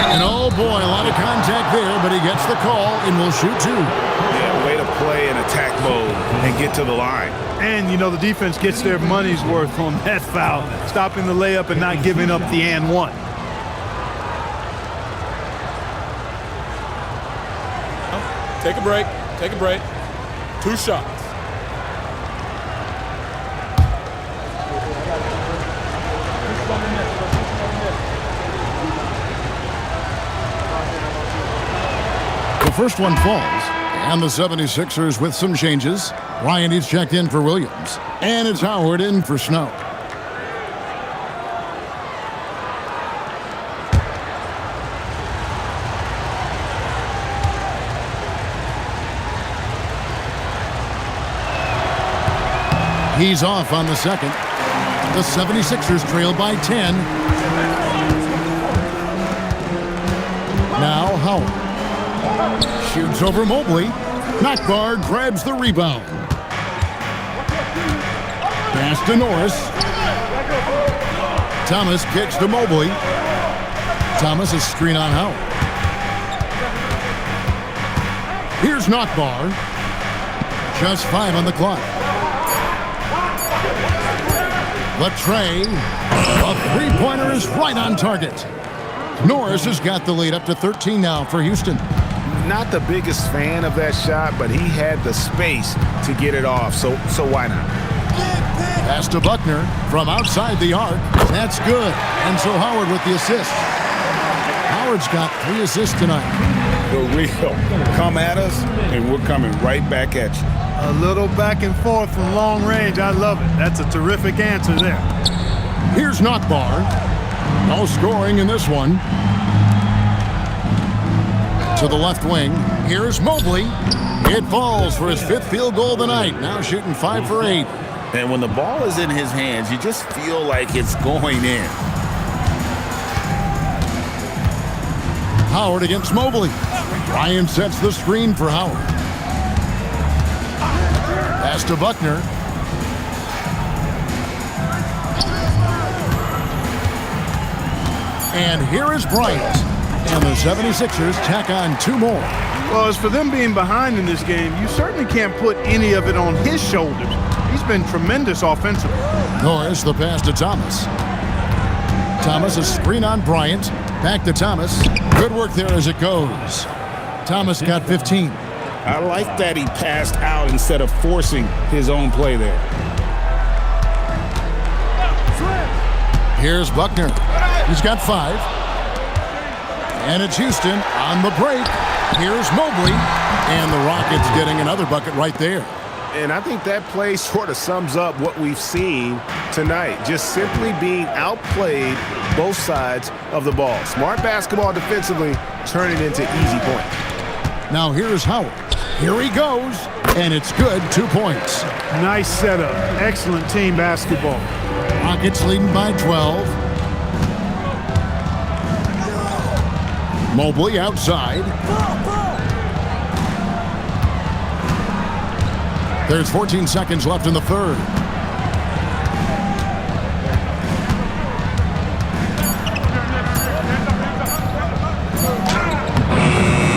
Speaker 1: And oh boy, a lot of contact there, but he gets the call and will shoot 2.
Speaker 6: Yeah, way to play in attack mode and get to the line.
Speaker 3: And, you know, the defense gets their money's worth on that foul, stopping the layup and not giving up the and one.
Speaker 8: Take a break. Take a break. 2 shots.
Speaker 1: The first one falls, and the 76ers with some changes. Ryan is checked in for Williams, and it's Howard in for Snow. He's off on the second. The 76ers trail by 10. Now Howard. Shoots over Mobley. Nakbar grabs the rebound. Pass to Norris. Thomas kicks to Mobley. Thomas is screen on Howard. Here's Nakbar. Just 5 on the clock. The tray. A three-pointer is right on target. Norris has got the lead up to 13 now for Houston.
Speaker 6: Not the biggest fan of that shot, but he had the space to get it off, so why not?
Speaker 1: Pass to Buckner from outside the arc. That's good. And so Howard with the assist. Howard's got 3 assists tonight.
Speaker 2: The real come at us, and we're coming right back at you.
Speaker 3: A little back and forth from long range. I love it. That's a terrific answer there.
Speaker 1: Here's Nockbar. No scoring in this one. To the left wing. Here's Mobley. It falls for his 5th field goal of the night. Now shooting 5 for 8.
Speaker 2: And when the ball is in his hands, you just feel like it's going in.
Speaker 1: Howard against Mobley. Ryan sets the screen for Howard. Pass to Buckner. And here is Bryant. And the 76ers tack on 2 more.
Speaker 3: Well, as for them being behind in this game, you certainly can't put any of it on his shoulders. He's been tremendous offensively.
Speaker 1: Norris, the pass to Thomas. Thomas, a screen on Bryant. Back to Thomas. Good work there as it goes. Thomas got 15.
Speaker 2: I like that he passed out instead of forcing his own play there.
Speaker 1: Here's Buckner. He's got 5. And it's Houston on the break. Here's Mobley. And the Rockets getting another bucket right there.
Speaker 6: And I think that play sort of sums up what we've seen tonight. Just simply being outplayed both sides of the ball. Smart basketball defensively, turning into easy points.
Speaker 1: Now here's Howard. Here he goes. And it's good. 2 points.
Speaker 3: Nice setup. Excellent team basketball.
Speaker 1: Rockets leading by 12. Mobley outside. There's 14 seconds left in the third.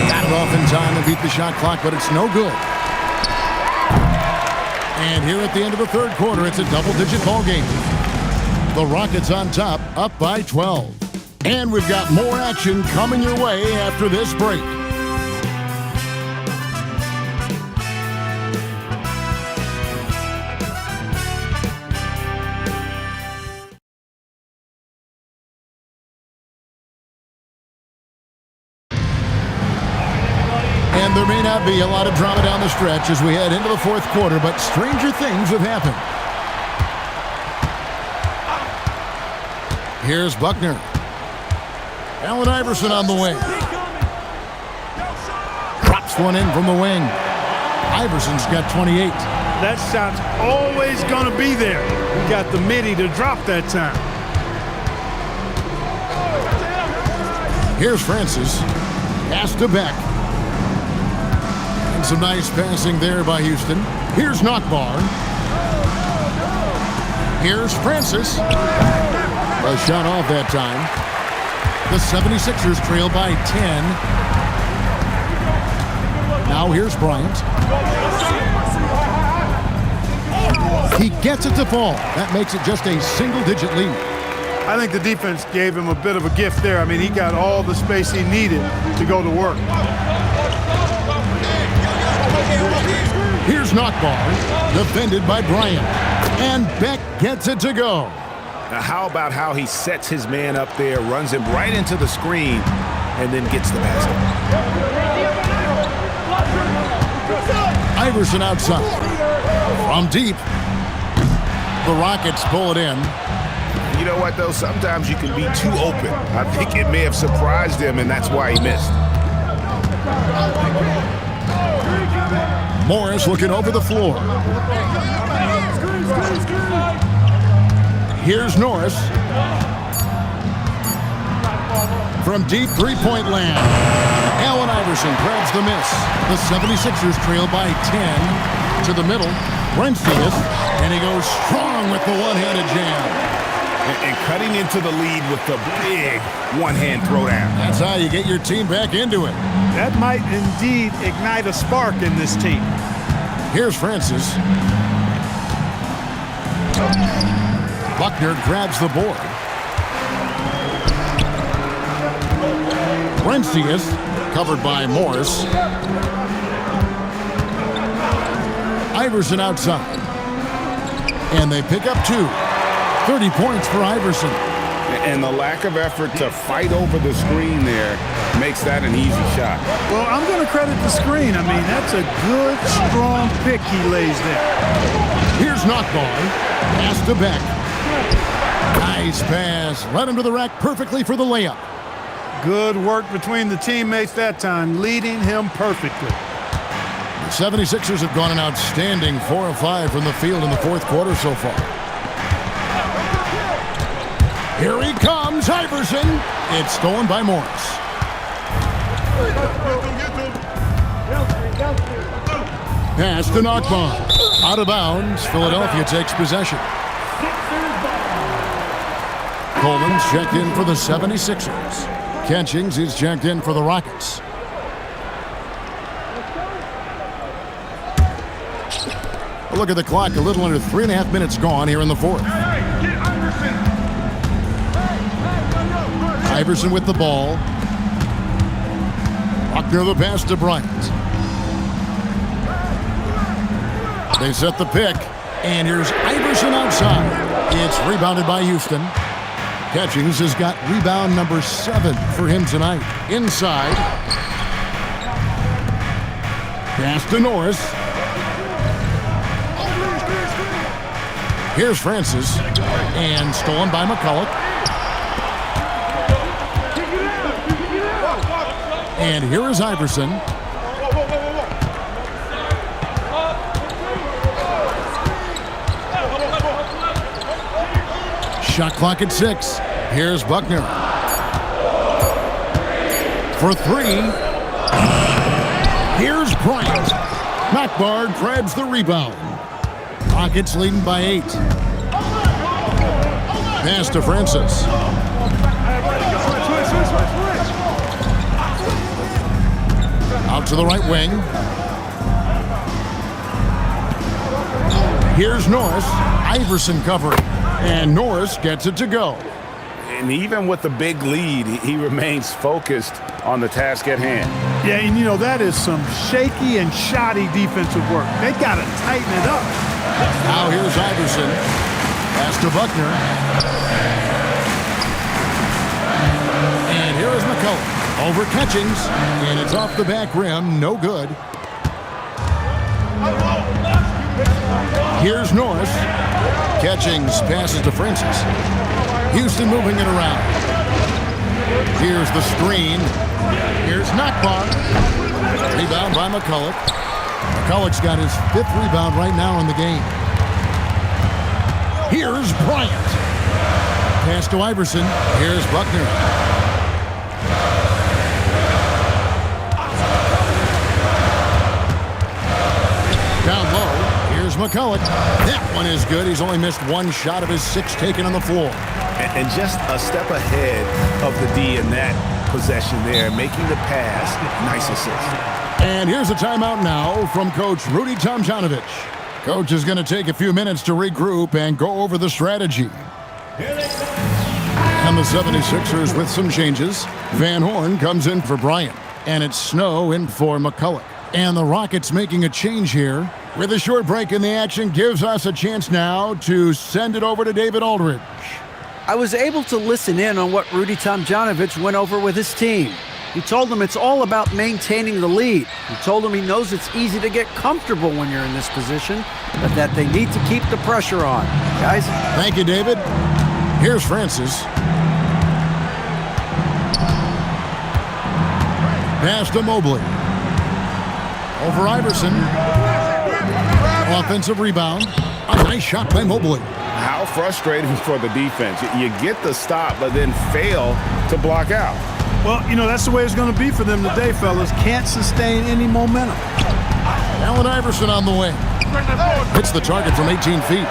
Speaker 1: Got it off in time to beat the shot clock, but it's no good. And here at the end of the third quarter, it's a double-digit ball game. The Rockets on top, up by 12. And we've got more action coming your way after this break. And there may not be a lot of drama down the stretch as we head into the fourth quarter, but stranger things have happened. Here's Buckner. Allen Iverson on the wing. Drops one in from the wing. Iverson's got 28.
Speaker 3: That shot's always going to be there. He got the midi to drop that time.
Speaker 1: Here's Francis. Pass to Beck. And some nice passing there by Houston. Here's Nockbar. Here's Francis. A shot off that time. The 76ers trail by 10. Now here's Bryant. He gets it to fall. That makes it just a single-digit lead.
Speaker 3: I think the defense gave him a bit of a gift there. I mean, he got all the space he needed to go to work.
Speaker 1: Here's Nockbar, defended by Bryant. And Beck gets it to go.
Speaker 6: Now, how about how he sets his man up there, runs him right into the screen, and then gets the basket.
Speaker 1: Iverson outside. From deep. The Rockets pull it in.
Speaker 6: You know what, though? Sometimes you can be too open. I think it may have surprised him, and that's why he missed.
Speaker 1: Morris looking over the floor. Here's Norris. From deep three-point land. Allen Iverson grabs the miss. The 76ers trail by 10 to the middle. Brent Stevens, and he goes strong with the one-handed jam.
Speaker 6: And cutting into the lead with the big one-hand throwdown.
Speaker 1: That's how you get your team back into it.
Speaker 3: That might indeed ignite a spark in this team.
Speaker 1: Here's Francis. Buckner grabs the board. Rencius covered by Morris. Iverson outside. And they pick up 2. 30 points for Iverson.
Speaker 2: And the lack of effort to fight over the screen there makes that an easy shot.
Speaker 3: Well, I'm going to credit the screen. I mean, that's a good, strong pick he lays there.
Speaker 1: Here's Nockbaum. Pass to Beck. Nice pass. Right under the rack perfectly for the layup.
Speaker 3: Good work between the teammates that time, leading him perfectly.
Speaker 1: The 76ers have gone an outstanding 4 of 5 from the field in the fourth quarter so far. Here he comes, Iverson. It's stolen by Morris. Pass to Nockbaum. Out of bounds. Philadelphia takes possession. Coleman's checked in for the 76ers. Catchings is checked in for the Rockets. A look at the clock. A little under 3.5 minutes gone here in the fourth. Iverson with the ball. Buckner the pass to Bryant. They set the pick. And here's Iverson outside. It's rebounded by Houston. Catchings has got rebound number 7 for him tonight. Inside. Pass to Norris. Here's Francis. And stolen by McCulloch. And here is Iverson. Shot clock at 6. Here's Buckner. For 3. Here's Bryant. Nockbaum grabs the rebound. Rockets leading by 8. Pass to Francis. Out to the right wing. Here's Norris. Iverson covering. And Norris gets it to go.
Speaker 2: And even with the big lead, he remains focused on the task at hand.
Speaker 3: Yeah, and you know, that is some shaky and shoddy defensive work. They got to tighten it up.
Speaker 1: Now here's Iverson. Pass to Buckner. And here is McCulloch. Over Catchings. And it's off the back rim. No good. Here's Norris. Catchings passes to Francis. Houston moving it around. Here's the screen. Here's Nockbaum. Rebound by McCulloch. McCulloch's got his 5th rebound right now in the game. Here's Bryant. Pass to Iverson. Here's Buckner. Down low. Here's McCulloch. That one is good. He's only missed 1 shot of his 6 taken on the floor.
Speaker 6: And just a step ahead of the D in that possession there, making the pass. Nice assist.
Speaker 1: And here's a timeout now from Coach Rudy Tomjanovich. Coach is going to take a few minutes to regroup and go over the strategy. And the 76ers with some changes. Van Horn comes in for Bryant. And it's Snow in for McCulloch. And the Rockets making a change here. With a short break in the action gives us a chance now to send it over to David Aldridge.
Speaker 9: I was able to listen in on what Rudy Tomjanovich went over with his team. He told them it's all about maintaining the lead. He told them he knows it's easy to get comfortable when you're in this position, but that they need to keep the pressure on. Guys?
Speaker 1: Thank you, David. Here's Francis. Pass to Mobley. Over Iverson. Offensive rebound. A nice shot by Mobley.
Speaker 2: How frustrating for the defense. You get the stop, but then fail to block out.
Speaker 3: Well, you know, that's the way it's going to be for them today, fellas. Can't sustain any momentum.
Speaker 1: Allen Iverson on the way. Hits the target from 18 feet.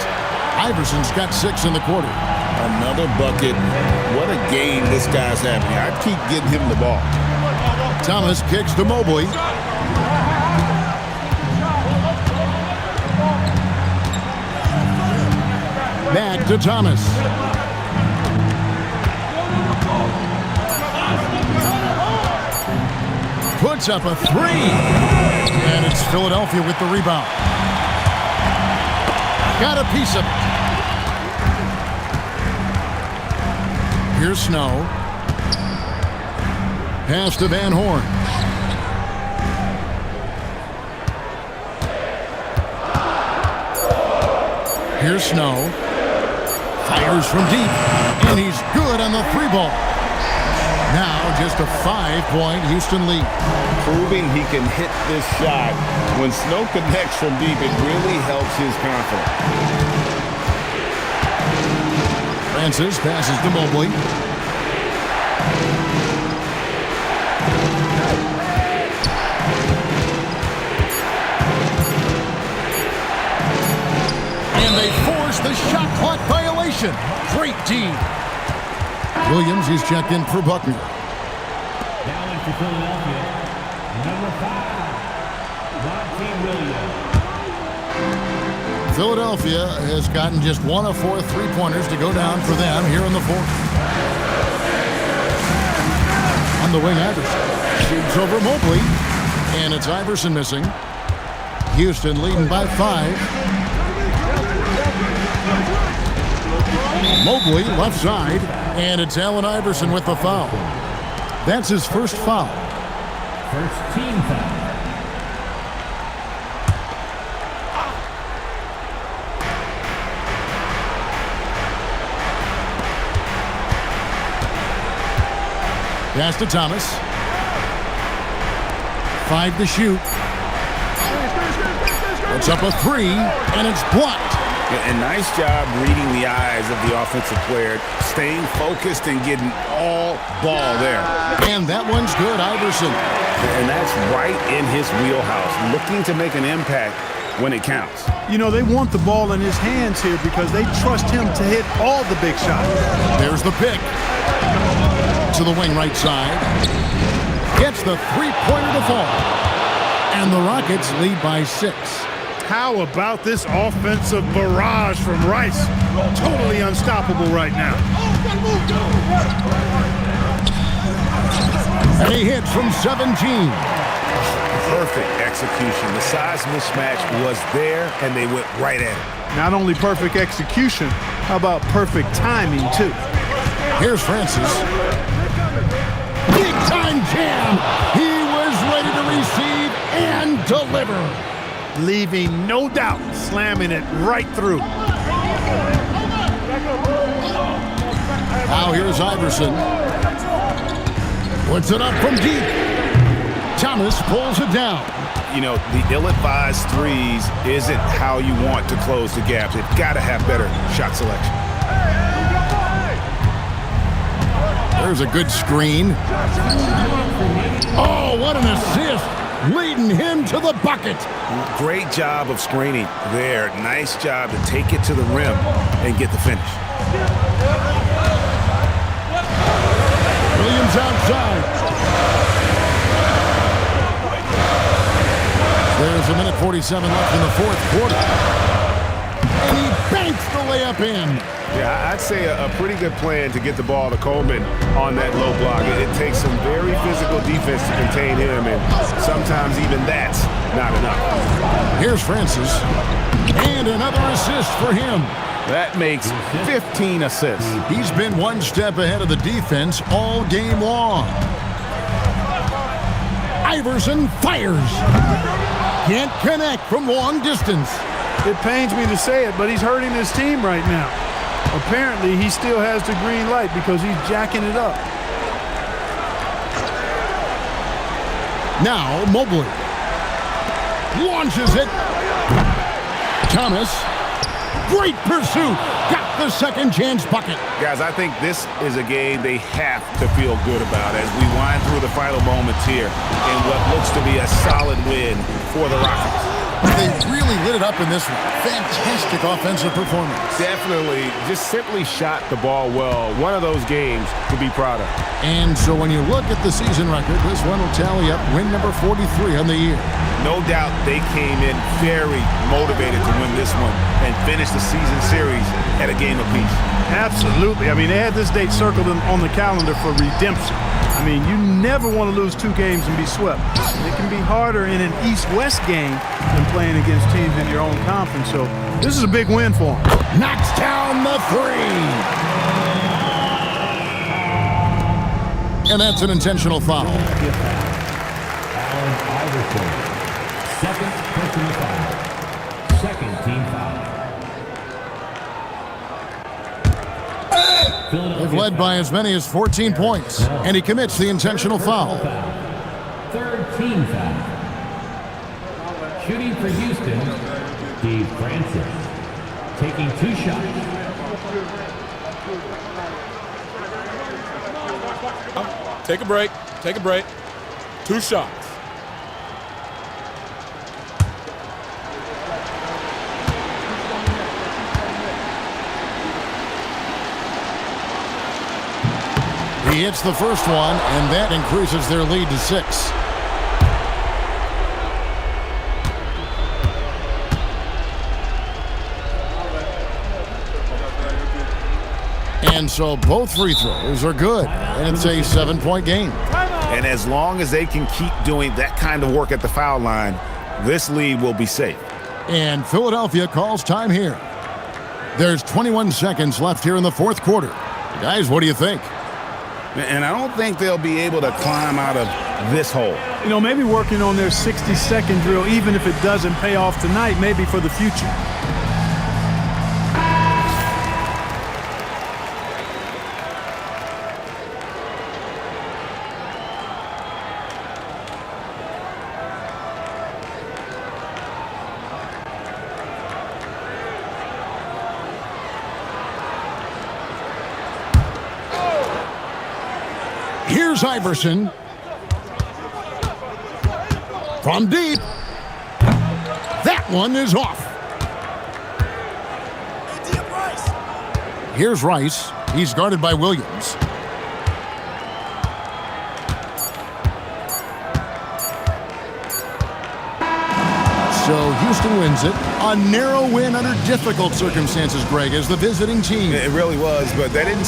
Speaker 1: Iverson's got 6 in the quarter.
Speaker 2: Another bucket. What a game this guy's having. I keep getting him the ball.
Speaker 1: Thomas kicks to Mobley. Back to to Thomas. Puts up a three. And it's Philadelphia with the rebound. Got a piece of it. Here's Snow. Pass to Van Horn. Here's Snow. Fires from deep. And he's good on the three ball. Now just a 5-point Houston lead.
Speaker 2: Proving he can hit this shot. When Snow connects from deep, it really helps his confidence.
Speaker 1: Francis passes to Mobley. And they force the shot clock violation. Great D. Williams, he's checked in for Buckner.
Speaker 4: Now into Philadelphia, number 5, Monty Williams.
Speaker 1: Philadelphia has gotten just 1 of 4 three-pointers to go down for them here in the fourth. On the wing, Iverson shoots over Mobley, and it's Iverson missing. Houston leading by 5. Mobley left side, and it's Allen Iverson with the foul. That's his first foul.
Speaker 4: First team foul.
Speaker 1: Pass to Thomas. 5 to shoot. Puts up a 3, and it's blocked.
Speaker 2: And nice job reading the eyes of the offensive player, staying focused and getting all ball there.
Speaker 1: And that one's good, Iverson.
Speaker 2: And that's right in his wheelhouse, looking to make an impact when it counts.
Speaker 3: You know, they want the ball in his hands here because they trust him to hit all the big shots.
Speaker 1: There's the pick. To the wing right side. Gets the three-pointer to fall. And the Rockets lead by 6.
Speaker 3: How about this offensive barrage from Rice? Totally unstoppable right now.
Speaker 1: And he hits from 17.
Speaker 6: Perfect execution. The size mismatch was there, and they went right at it.
Speaker 3: Not only perfect execution, how about perfect timing, too?
Speaker 1: Here's Francis. Big time jam. He was ready to receive and deliver.
Speaker 3: Leaving no doubt, slamming it right through.
Speaker 1: Now here's Iverson. Puts it up from deep. Thomas pulls it down.
Speaker 6: You know, the ill-advised threes isn't how you want to close the gap. They've got to have better shot selection.
Speaker 1: There's a good screen. Oh, what an assist. Leading him to the bucket.
Speaker 6: Great job of screening there. Nice job to take it to the rim and get the finish.
Speaker 1: Williams outside. There's a minute 47 left in the fourth quarter. And he banks the layup in.
Speaker 6: Yeah, I'd say a pretty good plan to get the ball to Coleman on that low block. It takes some very physical defense to contain him, and sometimes even that's not enough.
Speaker 1: Here's Francis. And another assist for him.
Speaker 2: That makes 15 assists.
Speaker 1: He's been one step ahead of the defense all game long. Iverson fires. Can't connect from long distance.
Speaker 3: It pains me to say it, but he's hurting his team right now. Apparently, he still has the green light because he's jacking it up.
Speaker 1: Now, Mobley launches it. Thomas, great pursuit. Got the second chance bucket.
Speaker 6: Guys, I think this is a game they have to feel good about as we wind through the final moments here in what looks to be a solid win for the Rockets.
Speaker 1: They really lit it up in this one. Fantastic offensive performance.
Speaker 6: Definitely. Just simply shot the ball well. One of those games to be proud of.
Speaker 1: And so when you look at the season record, this one will tally up win number 43 on the year.
Speaker 6: No doubt they came in very motivated to win this one and finish the season series at a game apiece.
Speaker 3: Absolutely. I mean, they had this date circled on the calendar for redemption. I mean, you never want to lose 2 games and be swept. And it can be harder in an East-West game than playing against teams in your own conference. So this is a big win for them.
Speaker 1: Knocks down the 3. And that's an intentional foul.
Speaker 4: Allen Iverson. Second personal foul. Second team foul.
Speaker 1: They've led by as many as 14 points, and he commits the intentional foul.
Speaker 4: Third team foul. Shooting for Houston, Steve Francis. Taking 2 shots.
Speaker 8: Take a break. Take a break. 2 shots.
Speaker 1: He hits the first one, and that increases their lead to 6. And so both free throws are good, and it's a 7-point game.
Speaker 2: And as long as they can keep doing that kind of work at the foul line, this lead will be safe.
Speaker 1: And Philadelphia calls time here. There's 21 seconds left here in the fourth quarter. Guys, what do you think?
Speaker 2: And I don't think they'll be able to climb out of this hole.
Speaker 3: You know, maybe working on their 60-second drill, even if it doesn't pay off tonight, maybe for the future.
Speaker 1: Here's Iverson. From deep. That one is off. Here's Rice. He's guarded by Williams. So Houston wins it. A narrow win under difficult circumstances, Greg, as the visiting team.
Speaker 2: It really was, but that didn't